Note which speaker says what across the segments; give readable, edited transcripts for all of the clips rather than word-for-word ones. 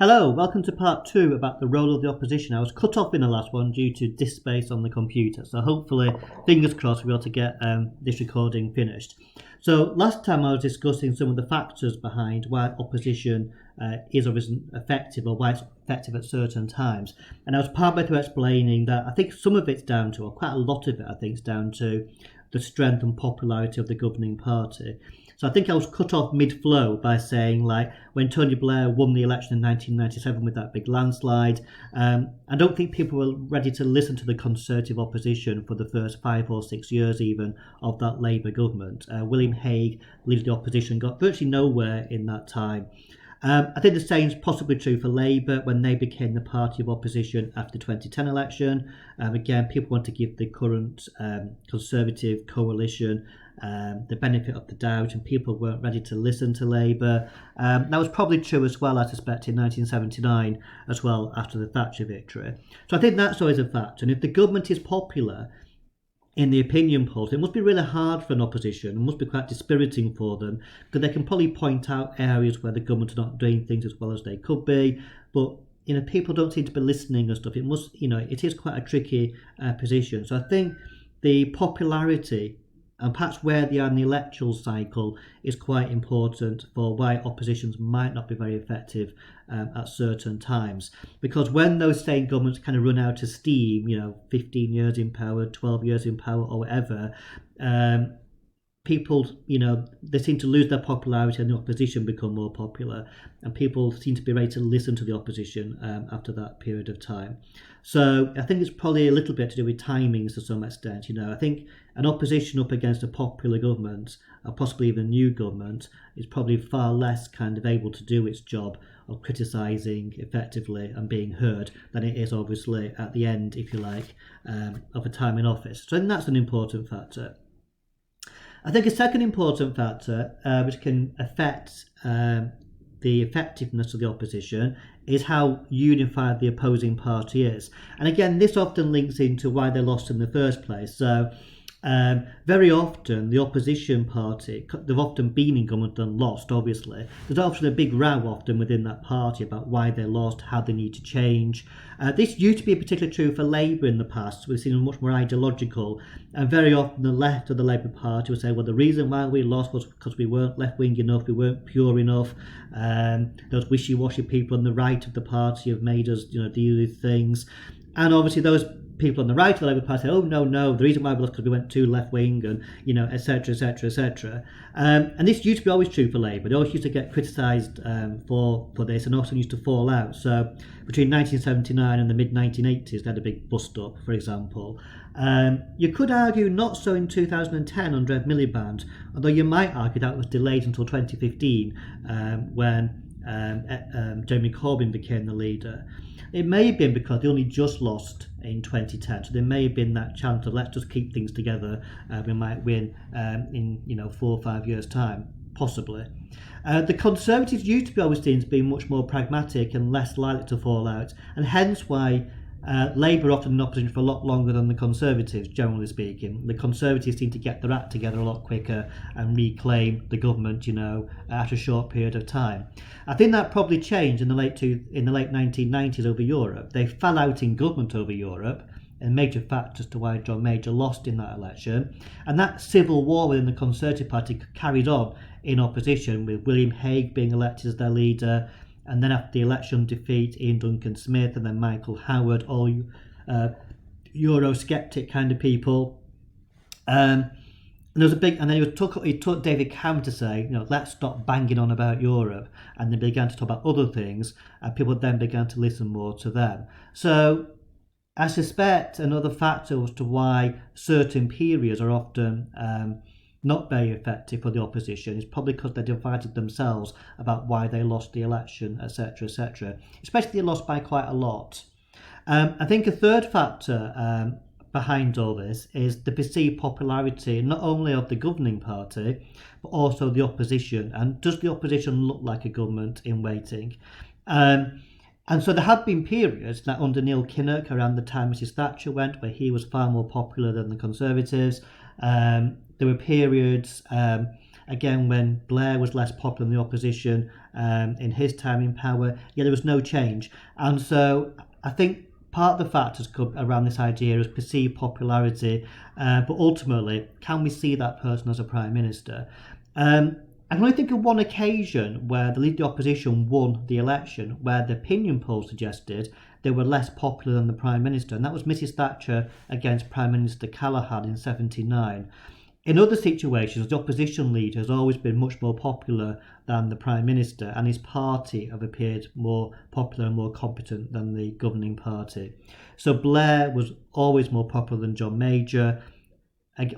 Speaker 1: Hello, welcome to part two about the role of the opposition. I was cut off in the last one due to disk space on the computer, so hopefully, fingers crossed, we'll be able to get this recording finished. So last time I was discussing some of the factors behind why opposition is or isn't effective, or why it's effective at certain times. And I was partway through explaining that I think some of it's down to, or quite a lot of it I think is down to, the strength and popularity of the governing party. So I think I was cut off mid-flow by saying, like, when Tony Blair won the election in 1997 with that big landslide, I don't think people were ready to listen to the Conservative opposition for the first 5 or 6 years even of that Labour government. William Hague, leader of the opposition, got virtually nowhere in that time. I think the same is possibly true for Labour when they became the party of opposition after the 2010 election. Again, people want to give the current Conservative coalition the benefit of the doubt, and people weren't ready to listen to Labour. That was probably true as well, I suspect, in 1979 as well, after the Thatcher victory. So I think that's always a fact. And if the government is popular in the opinion polls, it must be really hard for an opposition. It must be quite dispiriting for them, because they can probably point out areas where the government are not doing things as well as they could be. But people don't seem to be listening and stuff. It is quite a tricky position. So I think the popularity and perhaps where they are in the electoral cycle is quite important for why oppositions might not be very effective at certain times. Because when those state governments kind of run out of steam, 15 years in power, 12 years in power or whatever, people, they seem to lose their popularity and the opposition become more popular, and people seem to be ready to listen to the opposition after that period of time. So I think it's probably a little bit to do with timings to some extent. I think an opposition up against a popular government, or possibly even a new government, is probably far less kind of able to do its job of criticising effectively and being heard than it is obviously at the end, if you like, of a time in office. So I think that's an important factor. I think a second important factor which can affect the effectiveness of the opposition is how unified the opposing party is. And again, this often links into why they lost in the first place. So very often the opposition party, they've often been in government and lost, obviously. There's often a big row often within that party about why they lost, how they need to change. This used to be particularly true for Labour in the past. We've seen much more ideological, and very often the left of the Labour Party would say, well, the reason why we lost was because we weren't left-wing enough, we weren't pure enough. Those wishy-washy people on the right of the party have made us deal with things. And obviously those people on the right of the Labour Party say, oh, no, the reason why we lost because we went too left-wing and, etc., etc., etc. And this used to be always true for Labour. They always used to get criticised for this, and also used to fall out. So between 1979 and the mid-1980s, they had a big bust-up, for example. You could argue not so in 2010 under Ed Miliband, although you might argue that was delayed until 2015 when Jeremy Corbyn became the leader. It may have been because they only just lost in 2010, so there may have been that chance of let's just keep things together. We might win in 4 or 5 years' time, possibly. The Conservatives used to be always seen as being much more pragmatic and less likely to fall out, and hence why Labour often in opposition for a lot longer than the Conservatives, generally speaking. The Conservatives seem to get their act together a lot quicker and reclaim the government, at a short period of time. I think that probably changed in the late 1990s over Europe. They fell out in government over Europe, a major factor as to why John Major lost in that election. And that civil war within the Conservative Party carried on in opposition, with William Hague being elected as their leader, and then after the election defeat, Ian Duncan Smith, and then Michael Howard, all Eurosceptic kind of people. And there was a big, and then he took David Cameron to say, let's stop banging on about Europe, and they began to talk about other things, and people then began to listen more to them. So I suspect another factor as to why certain periods are often not very effective for the opposition is probably because they divided themselves about why they lost the election, etc., etc. Especially they lost by quite a lot. I think a third factor behind all this is the perceived popularity not only of the governing party but also the opposition. And does the opposition look like a government in waiting? And so there have been periods, like under Neil Kinnock around the time Mrs Thatcher went, where he was far more popular than the Conservatives. There were periods again, when Blair was less popular in the opposition in his time in power, there was no change. And so I think part of the factors come around this idea of perceived popularity, but ultimately, can we see that person as a Prime Minister? I can only think of one occasion where the leader of the opposition won the election, where the opinion poll suggested they were less popular than the Prime Minister, and that was Mrs Thatcher against Prime Minister Callaghan in '79. In other situations, the opposition leader has always been much more popular than the Prime Minister, and his party have appeared more popular and more competent than the governing party. So Blair was always more popular than John Major,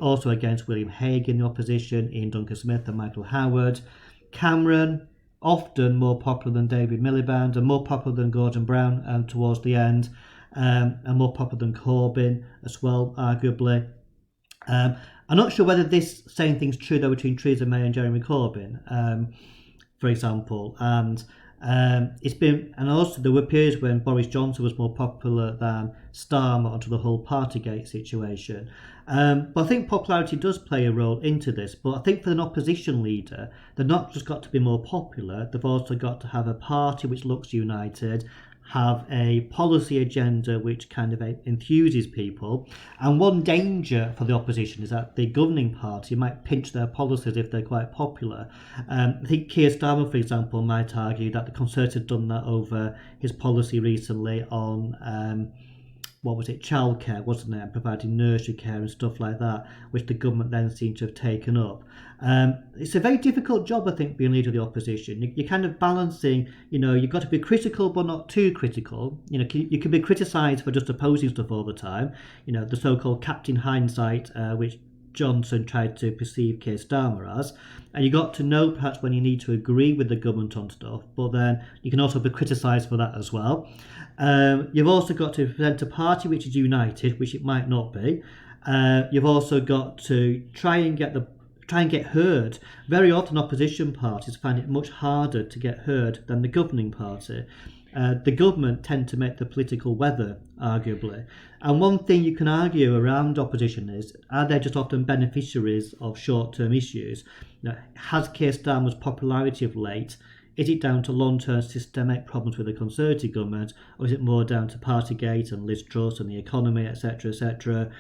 Speaker 1: also against William Hague in the opposition, Ian Duncan Smith and Michael Howard. Cameron, often more popular than David Miliband and more popular than Gordon Brown towards the end, and more popular than Corbyn as well, arguably. I'm not sure whether this saying thing's true though between Theresa May and Jeremy Corbyn, for example. And it's been, and also there were periods when Boris Johnson was more popular than Starmer onto the whole Partygate situation. But I think popularity does play a role into this. But I think for an opposition leader, they've not just got to be more popular, they've also got to have a party which looks united, have a policy agenda which kind of enthuses people. And one danger for the opposition is that the governing party might pinch their policies if they're quite popular. I think Keir Starmer, for example, might argue that the Conservatives have done that over his policy recently on childcare, wasn't it, and providing nursery care and stuff like that, which the government then seemed to have taken up. It's a very difficult job, I think, being leader of the opposition. You're kind of balancing, you've got to be critical but not too critical. You can be criticised for just opposing stuff all the time. The so-called Captain Hindsight, which Johnson tried to perceive Keir Starmer as. And you got to know perhaps when you need to agree with the government on stuff, but then you can also be criticised for that as well. You've also got to present a party which is united, which it might not be. You've also got to try and get heard. Very often opposition parties find it much harder to get heard than the governing party. The government tend to make the political weather, arguably. And one thing you can argue around opposition is, are they just often beneficiaries of short-term issues? Has Keir Starmer's popularity of late, is it down to long-term systemic problems with the Conservative government, or is it more down to Partygate and Liz Truss and the economy, etc., etc.?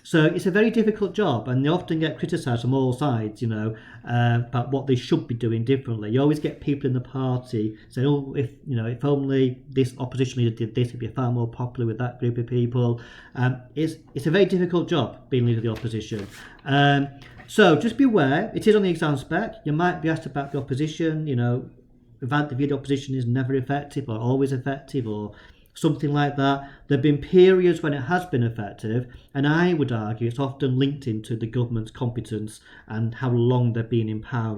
Speaker 1: So it's a very difficult job, and they often get criticised from all sides, about what they should be doing differently. You always get people in the party saying, "Oh, if only this opposition leader did this, it'd be far more popular with that group of people." It's a very difficult job being leader of the opposition. So just beware. It is on the exam spec. You might be asked about the opposition. The view the opposition is never effective or always effective or something like that. There have been periods when it has been effective, and I would argue it's often linked into the government's competence and how long they've been in power.